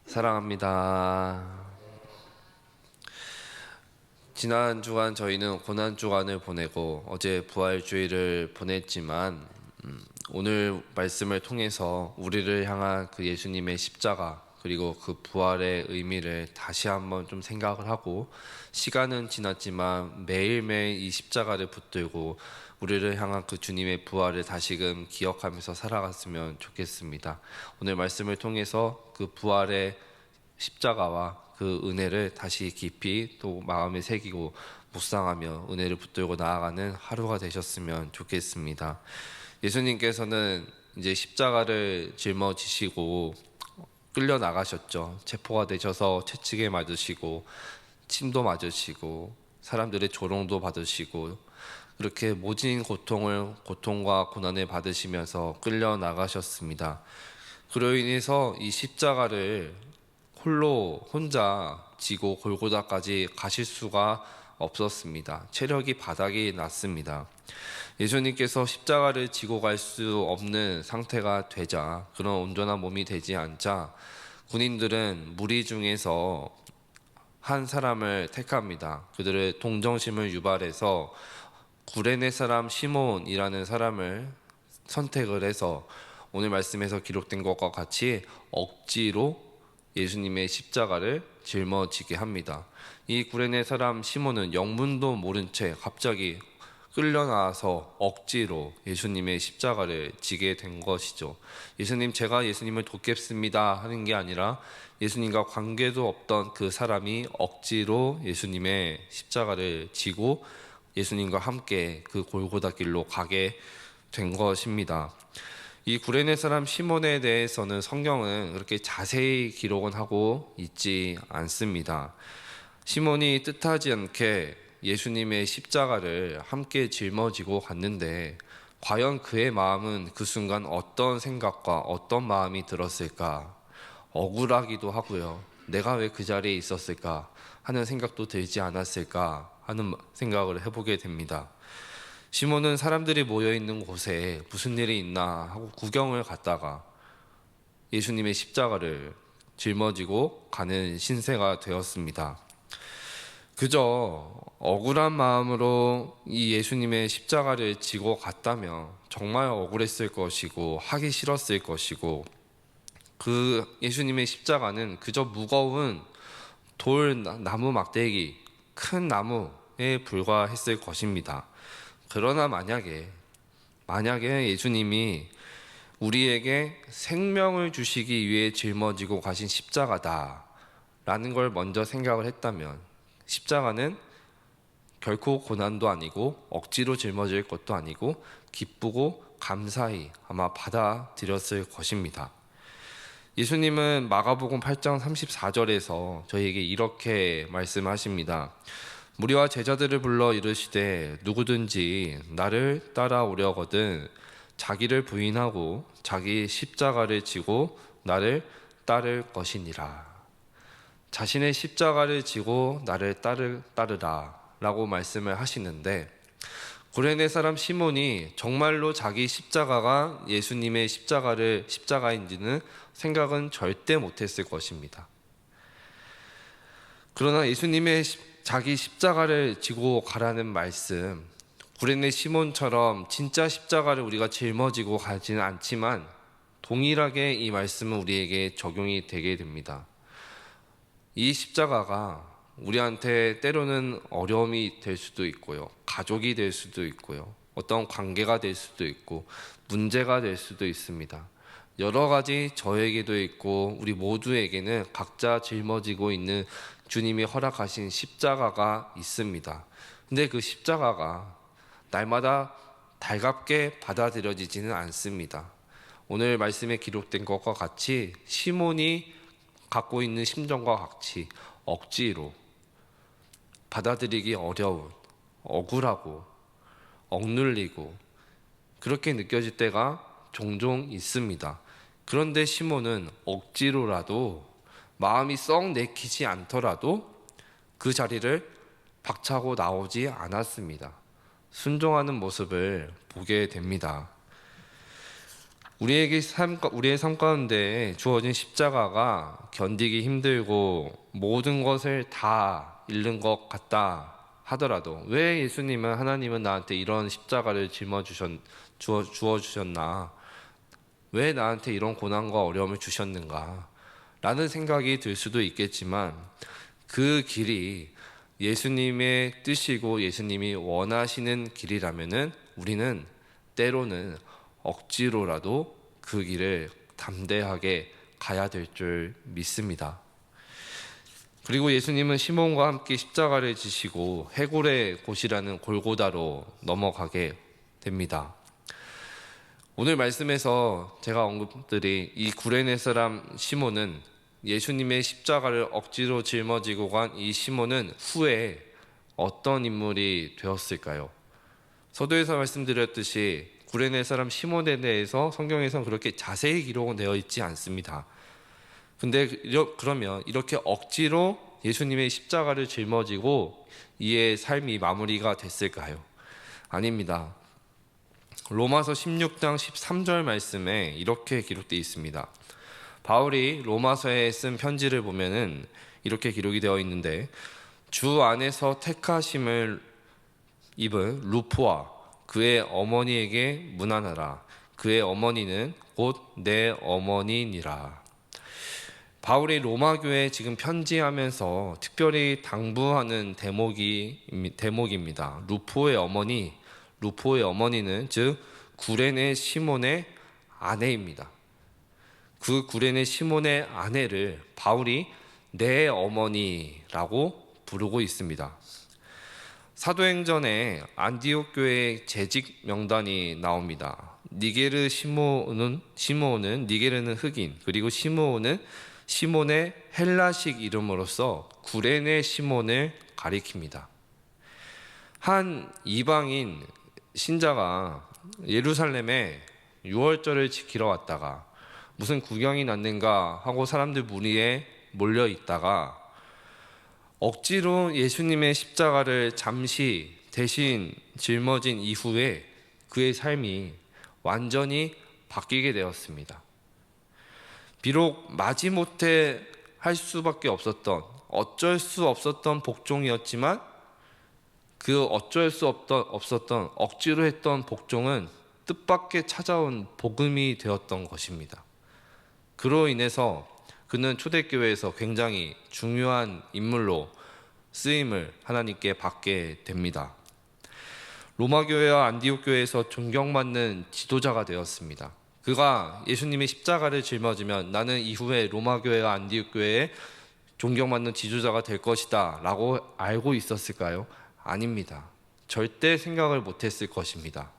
사랑합니다. 지난 주간 저희는 고난 주간을 보내고 어제 부활주의를 보냈지만 오늘 말씀을 통해서 우리를 향한 그 예수님의 십자가 그리고 그 부활의 의미를 다시 한번 좀 생각을 하고, 시간은 지났지만 매일매일 이 십자가를 붙들고 우리를 향한 그 주님의 부활을 다시금 기억하면서 살아갔으면 좋겠습니다. 오늘 말씀을 통해서 그 부활의 십자가와 그 은혜를 다시 깊이 또 마음에 새기고 묵상하며 은혜를 붙들고 나아가는 하루가 되셨으면 좋겠습니다. 예수님께서는 이제 십자가를 짊어지시고 끌려 나가셨죠. 체포가 되셔서 채찍에 맞으시고 침도 맞으시고 사람들의 조롱도 받으시고 그렇게 모진 고통과 고난을 받으시면서 끌려 나가셨습니다. 그로 인해서 이 십자가를 혼자 지고 골고다까지 가실 수가 없었습니다. 체력이 바닥이 났습니다. 예수님께서 십자가를 지고 갈 수 없는 상태가 되자, 그런 온전한 몸이 되지 않자 군인들은 무리 중에서 한 사람을 택합니다. 그들의 동정심을 유발해서 구레네 사람 시몬이라는 사람을 선택을 해서 오늘 말씀에서 기록된 것과 같이 억지로 예수님의 십자가를 짊어지게 합니다. 이 구레네 사람 시몬은 영문도 모른 채 갑자기 끌려나와서 억지로 예수님의 십자가를 지게 된 것이죠. 제가 예수님을 돕겠습니다 하는 게 아니라 예수님과 관계도 없던 그 사람이 억지로 예수님의 십자가를 지고 예수님과 함께 그 골고다 길로 가게 된 것입니다. 이 구레네 사람 시몬에 대해서는 성경은 그렇게 자세히 기록은 하고 있지 않습니다. 시몬이 뜻하지 않게 예수님의 십자가를 함께 짊어지고 갔는데, 과연 그의 마음은 그 순간 어떤 생각과 어떤 마음이 들었을까? 억울하기도 하고요. 내가 왜 그 자리에 있었을까 하는 생각도 들지 않았을까 하는 생각을 해보게 됩니다. 시몬은 사람들이 모여있는 곳에 무슨 일이 있나 하고 구경을 갔다가 예수님의 십자가를 짊어지고 가는 신세가 되었습니다. 그저 억울한 마음으로 이 예수님의 십자가를 지고 갔다면 정말 억울했을 것이고 하기 싫었을 것이고, 그 예수님의 십자가는 그저 무거운 나무 막대기, 큰 나무에 불과했을 것입니다. 그러나 만약에 예수님이 우리에게 생명을 주시기 위해 짊어지고 가신 십자가다 라는 걸 먼저 생각을 했다면, 십자가는 결코 고난도 아니고 억지로 짊어질 것도 아니고 기쁘고 감사히 아마 받아들였을 것입니다. 예수님은 마가복음 8장 34절에서 저희에게 이렇게 말씀하십니다. 무리와 제자들을 불러 이르시되 누구든지 나를 따라오려거든 자기를 부인하고 자기 십자가를 지고 나를 따를 것이니라. 자신의 십자가를 지고 나를 따르라 라고 말씀을 하시는데, 구레네 사람 시몬이 정말로 자기 십자가가 예수님의 십자가인지는 생각은 절대 못했을 것입니다. 그러나 예수님의 자기 십자가를 지고 가라는 말씀, 구레네 시몬처럼 진짜 십자가를 우리가 짊어지고 가지는 않지만 동일하게 이 말씀은 우리에게 적용이 되게 됩니다. 이 십자가가 우리한테 때로는 어려움이 될 수도 있고요, 가족이 될 수도 있고요, 어떤 관계가 될 수도 있고 문제가 될 수도 있습니다. 여러 가지 저에게도 있고 우리 모두에게는 각자 짊어지고 있는 주님이 허락하신 십자가가 있습니다. 근데 그 십자가가 날마다 달갑게 받아들여지지는 않습니다. 오늘 말씀에 기록된 것과 같이 시몬이 갖고 있는 심정과 같이 억지로 받아들이기 어려운, 억울하고 억눌리고 그렇게 느껴질 때가 종종 있습니다. 그런데 시몬은 억지로라도, 마음이 썩 내키지 않더라도 그 자리를 박차고 나오지 않았습니다. 순종하는 모습을 보게 됩니다. 우리의 삶 가운데 주어진 십자가가 견디기 힘들고 모든 것을 다 잃는 것 같다 하더라도 왜 하나님은 나한테 이런 십자가를 주어 주셨나? 왜 나한테 이런 고난과 어려움을 주셨는가? 라는 생각이 들 수도 있겠지만 그 길이 예수님의 뜻이고 예수님이 원하시는 길이라면은 우리는 때로는 억지로라도 그 길을 담대하게 가야 될 줄 믿습니다. 그리고 예수님은 시몬과 함께 십자가를 지시고 해골의 곳이라는 골고다로 넘어가게 됩니다. 오늘 말씀에서 제가 언급드린 이 구레네 사람 시몬은 예수님의 십자가를 억지로 짊어지고 간 이 시몬은 후에 어떤 인물이 되었을까요? 서두에서 말씀드렸듯이 구레네 사람 시몬에 대해서 성경에서는 그렇게 자세히 기록은 되어 있지 않습니다. 근데 그러면 이렇게 억지로 예수님의 십자가를 짊어지고 이의 삶이 마무리가 됐을까요? 아닙니다. 로마서 16장 13절 말씀에 이렇게 기록되어 있습니다. 바울이 로마서에 쓴 편지를 보면은 이렇게 기록이 되어 있는데, 주 안에서 택하심을 입은 루포아 그의 어머니에게 문안하라. 그의 어머니는 곧 내 어머니니라. 바울이 로마 교회에 지금 편지하면서 특별히 당부하는 대목입니다. 루포의 어머니는 즉 구레네 시몬의 아내입니다. 그 구레네 시몬의 아내를 바울이 내 어머니라고 부르고 있습니다. 사도행전에 안디옥 교회의 재직 명단이 나옵니다. 시모는 니게르는 흑인, 그리고 시몬의 헬라식 이름으로서 구레네 시몬을 가리킵니다. 한 이방인 신자가 예루살렘에 유월절을 지키러 왔다가 무슨 구경이 났는가 하고 사람들 무리에 몰려 있다가 억지로 예수님의 십자가를 잠시 대신 짊어진 이후에 그의 삶이 완전히 바뀌게 되었습니다. 비록 마지못해 할 수밖에 없었던, 어쩔 수 없었던 복종이었지만 그 어쩔 수 없었던 억지로 했던 복종은 뜻밖의 찾아온 복음이 되었던 것입니다. 그로 인해서 그는 초대교회에서 굉장히 중요한 인물로 쓰임을 하나님께 받게 됩니다. 로마교회와 안디옥교회에서 존경받는 지도자가 되었습니다. 그가 예수님의 십자가를 짊어지면 나는 이후에 로마교회와 안디옥교회에 존경받는 지도자가 될 것이다 라고 알고 있었을까요? 아닙니다. 절대 생각을 못했을 것입니다.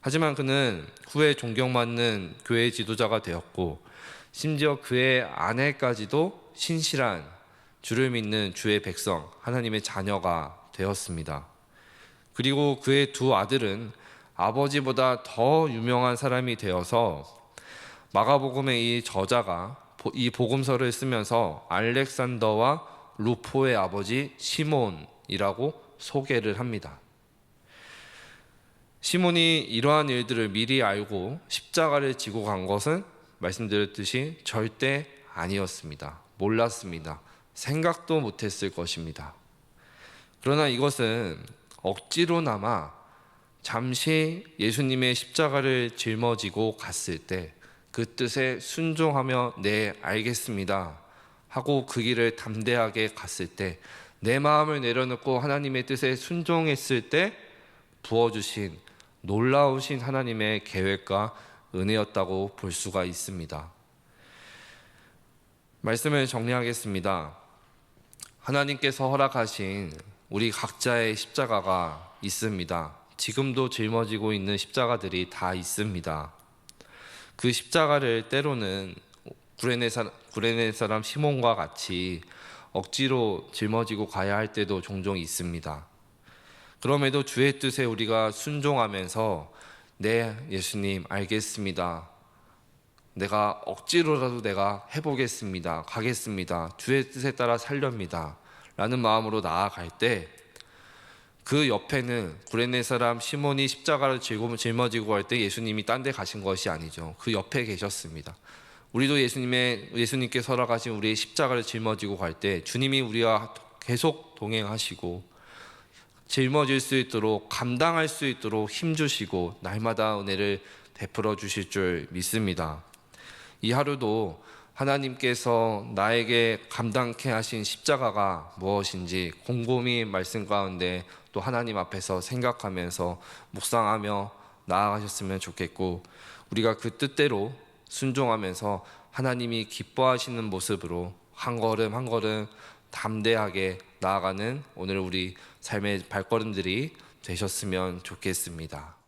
하지만 그는 후에 존경받는 교회 지도자가 되었고 심지어 그의 아내까지도 신실한 주를 믿는 주의 백성, 하나님의 자녀가 되었습니다. 그리고 그의 두 아들은 아버지보다 더 유명한 사람이 되어서 마가복음의 이 저자가 이 복음서를 쓰면서 알렉산더와 루포의 아버지 시몬이라고 소개를 합니다. 시몬이 이러한 일들을 미리 알고 십자가를 지고 간 것은 말씀드렸듯이 절대 아니었습니다. 몰랐습니다. 생각도 못했을 것입니다. 그러나 이것은 억지로나마 잠시 예수님의 십자가를 짊어지고 갔을 때 그 뜻에 순종하며 네 알겠습니다 하고 그 길을 담대하게 갔을 때 내 마음을 내려놓고 하나님의 뜻에 순종했을 때 부어주신 놀라우신 하나님의 계획과 은혜였다고 볼 수가 있습니다. 말씀을 정리하겠습니다. 하나님께서 허락하신 우리 각자의 십자가가 있습니다. 지금도 짊어지고 있는 십자가들이 다 있습니다. 그 십자가를 때로는 구레네 사람 시몬과 같이 억지로 짊어지고 가야 할 때도 종종 있습니다. 그럼에도 주의 뜻에 우리가 순종하면서 네 예수님 알겠습니다. 내가 억지로라도 내가 해보겠습니다. 가겠습니다. 주의 뜻에 따라 살렵니다. 라는 마음으로 나아갈 때 그 옆에는 구레네 사람 시몬이 십자가를 짊어지고 할 때 예수님이 딴 데 가신 것이 아니죠. 그 옆에 계셨습니다. 우리도 예수님께 설악하신 우리의 십자가를 짊어지고 갈 때 주님이 우리와 계속 동행하시고 짊어질 수 있도록 감당할 수 있도록 힘주시고 날마다 은혜를 베풀어 주실 줄 믿습니다. 이 하루도 하나님께서 나에게 감당케 하신 십자가가 무엇인지 곰곰이 말씀 가운데 또 하나님 앞에서 생각하면서 묵상하며 나아가셨으면 좋겠고, 우리가 그 뜻대로 순종하면서 하나님이 기뻐하시는 모습으로 한 걸음 한 걸음 담대하게 나아가는 오늘 우리 삶의 발걸음들이 되셨으면 좋겠습니다.